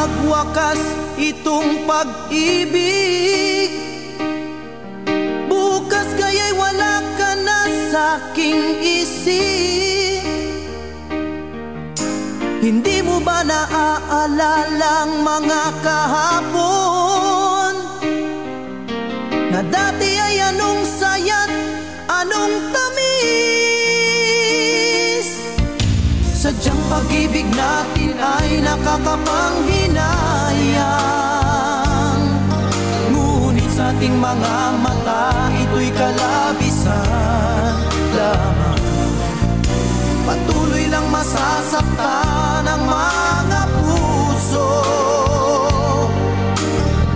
magwakas itong pag-ibig. Bukas kaya'y wala ka na sa'king isip. Hindi mo ba naaalalang mga kahapon na dati ay anong saya't anong tamis? Sadyang pag-ibig natin ay nakakapanghinayang, ngunit sa ating mga mata ito'y kalabisan lamang. Patuloy lang masasaktan ang mga puso.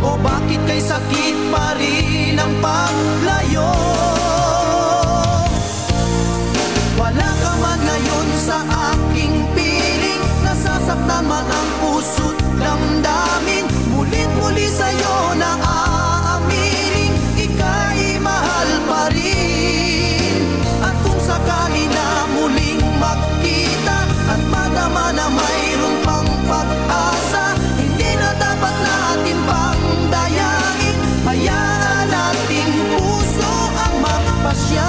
O bakit kay sakit pa rin ang paglayo? Wala ka man ngayon sa aking piling, nasasaktan man ang puso't damdamin. Mulit-muli sa'yo na aaminin, ika'y mahal pa rin. At kung sakali na muling magkita at madama na mayroong pang pag-asa, hindi na dapat natin pang dayain. Hayaan nating puso ang magpasya.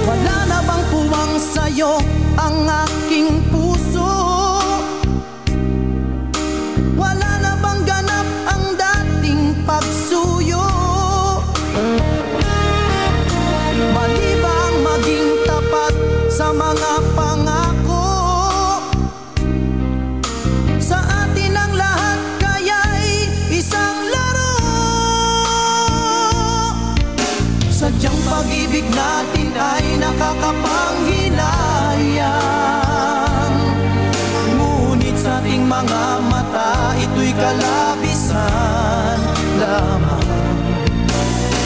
Wala na bang puwang sa'yo ang aking puso? Wala na bang ganap ang dating pagsuyo? Mali ba ang maging tapat sa mga pangako? Sa atin ang lahat kaya'y isang laro. Sadyang pag-ibig natin ay nakakapanghinayang, ngunit sa ating mga mata ito'y kalabisan lamang.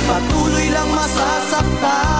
Patuloy lang masasaktan